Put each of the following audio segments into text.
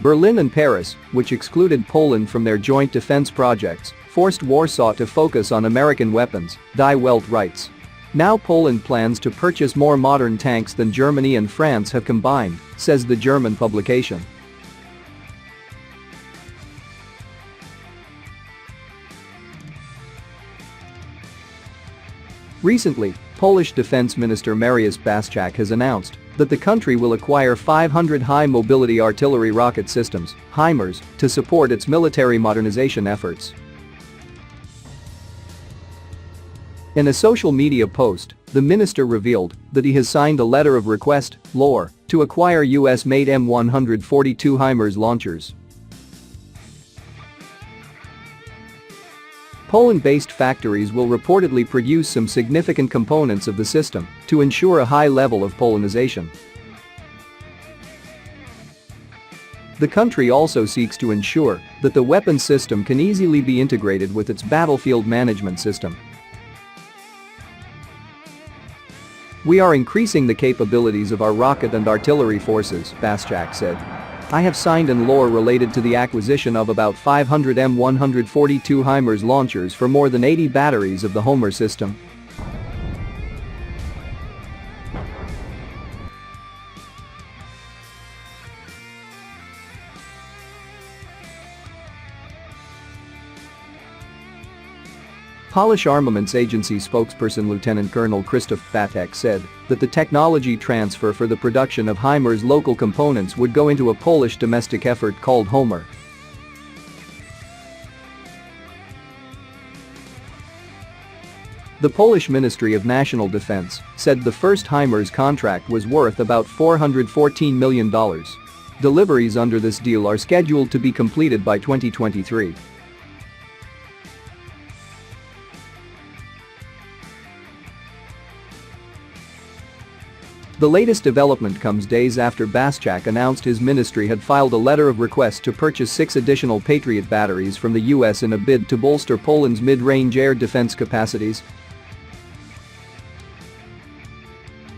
Berlin and Paris, which excluded Poland from their joint defense projects, forced Warsaw to focus on American weapons, Die Welt writes. Now Poland plans to purchase more modern tanks than Germany and France have combined, says the German publication. Recently, Polish Defense Minister Mariusz Błaszczak has announced that the country will acquire 500 high-mobility artillery rocket systems, HIMARS, to support its military modernization efforts. In a social media post, the minister revealed that he has signed a letter of request, LOR, to acquire US-made M142 HIMARS launchers. Poland-based factories will reportedly produce some significant components of the system to ensure a high level of Polonization. The country also seeks to ensure that the weapon system can easily be integrated with its battlefield management system. We are increasing the capabilities of our rocket and artillery forces, Błaszczak said. I have signed an LOR related to the acquisition of about 500 M142 HIMARS launchers for more than 80 batteries of the HIMARS system. Polish Armaments Agency spokesperson Lieutenant Colonel Krzysztof Batek said that the technology transfer for the production of HIMARS local components would go into a Polish domestic effort called HOMAR. The Polish Ministry of National Defense said the first HIMARS contract was worth about $414 million. Deliveries under this deal are scheduled to be completed by 2023. The latest development comes days after Błaszczak announced his ministry had filed a letter of request to purchase 6 additional Patriot batteries from the US in a bid to bolster Poland's mid-range air defense capacities.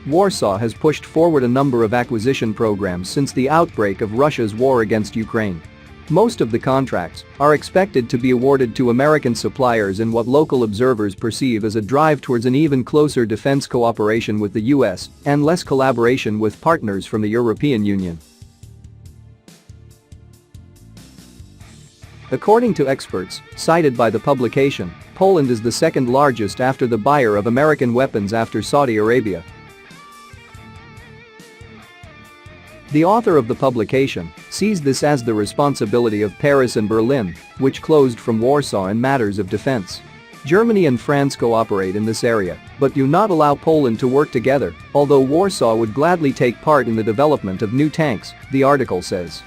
Warsaw has pushed forward a number of acquisition programs since the outbreak of Russia's war against Ukraine. Most of the contracts are expected to be awarded to American suppliers in what local observers perceive as a drive towards an even closer defense cooperation with the US and less collaboration with partners from the European Union. According to experts cited by the publication, Poland is the second largest after the buyer of American weapons after Saudi Arabia. The author of the publication sees this as the responsibility of Paris and Berlin, which closed from Warsaw in matters of defense. Germany and France cooperate in this area, but do not allow Poland to work together, although Warsaw would gladly take part in the development of new tanks, the article says.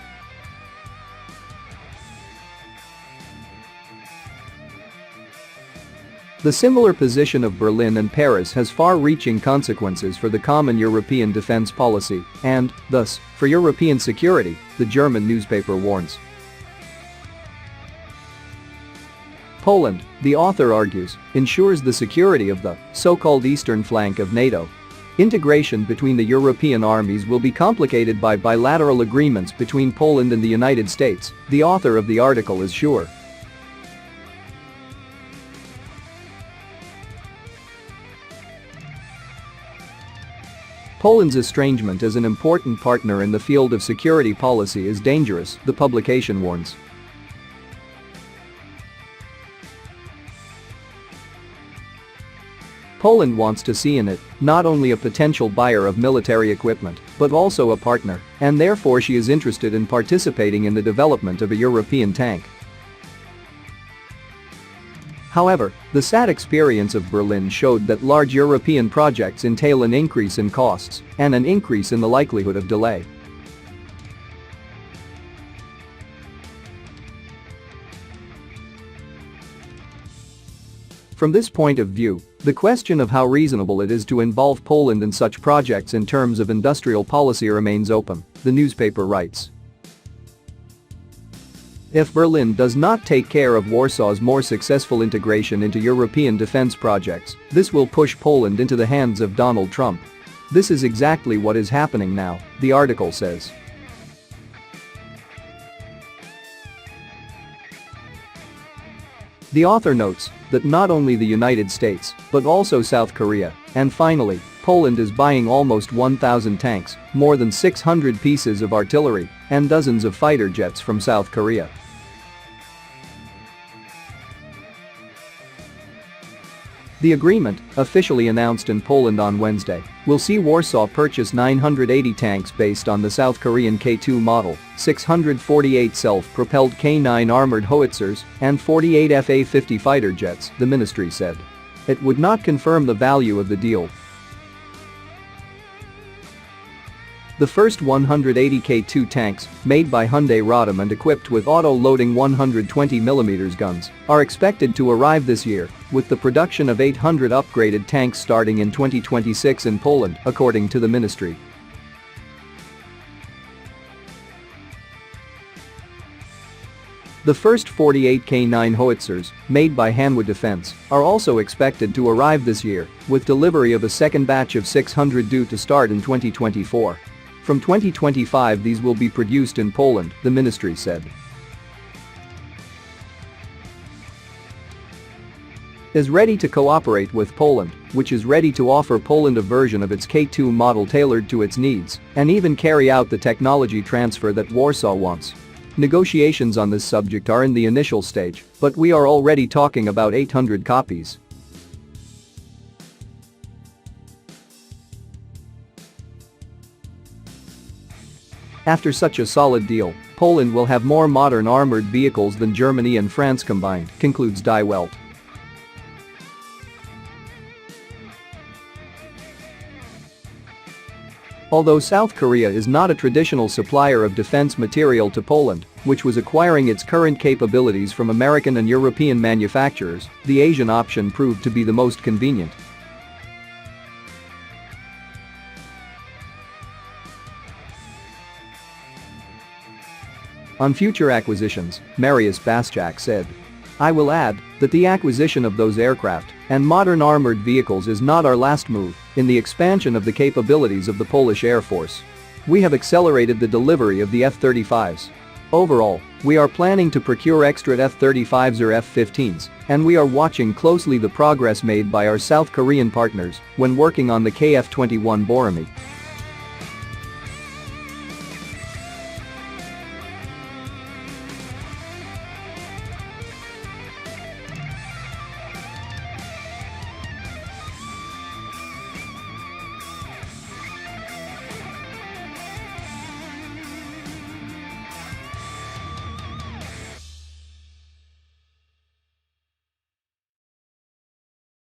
The similar position of Berlin and Paris has far-reaching consequences for the common European defense policy and, thus, for European security, the German newspaper warns. Poland, the author argues, ensures the security of the so-called eastern flank of NATO. Integration between the European armies will be complicated by bilateral agreements between Poland and the United States, the author of the article is sure. Poland's estrangement as an important partner in the field of security policy is dangerous, the publication warns. Poland wants to see in it not only a potential buyer of military equipment, but also a partner, and therefore she is interested in participating in the development of a European tank. However, the sad experience of Berlin showed that large European projects entail an increase in costs and an increase in the likelihood of delay. From this point of view, the question of how reasonable it is to involve Poland in such projects in terms of industrial policy remains open, the newspaper writes. If Berlin does not take care of Warsaw's more successful integration into European defense projects, this will push Poland into the hands of Donald Trump. This is exactly what is happening now, the article says. The author notes that not only the United States, but also South Korea, and finally, Poland is buying almost 1,000 tanks, more than 600 pieces of artillery, and dozens of fighter jets from South Korea. The agreement, officially announced in Poland on Wednesday, will see Warsaw purchase 980 tanks based on the South Korean K2 model, 648 self-propelled K9 armored howitzers, and 48 Fa-50 fighter jets, the ministry said. It would not confirm the value of the deal. The first 180 K2 tanks, made by Hyundai Rotem and equipped with auto-loading 120mm guns, are expected to arrive this year, with the production of 800 upgraded tanks starting in 2026 in Poland, according to the ministry. The first 48 K9 howitzers, made by Hanwha Defense, are also expected to arrive this year, with delivery of a second batch of 600 due to start in 2024. From 2025 these will be produced in Poland, the ministry said. Is ready to cooperate with Poland, which is ready to offer Poland a version of its K2 model tailored to its needs, and even carry out the technology transfer that Warsaw wants. Negotiations on this subject are in the initial stage, but we are already talking about 800 copies. After such a solid deal, Poland will have more modern armored vehicles than Germany and France combined, concludes Die Welt. Although South Korea is not a traditional supplier of defense material to Poland, which was acquiring its current capabilities from American and European manufacturers, the Asian option proved to be the most convenient. On future acquisitions, Mariusz Błaszczak said, "I will add that the acquisition of those aircraft and modern armored vehicles is not our last move in the expansion of the capabilities of the Polish Air Force. We have accelerated the delivery of the F-35s. Overall, we are planning to procure extra F-35s or F-15s, and we are watching closely the progress made by our South Korean partners when working on the KF-21 Boramae."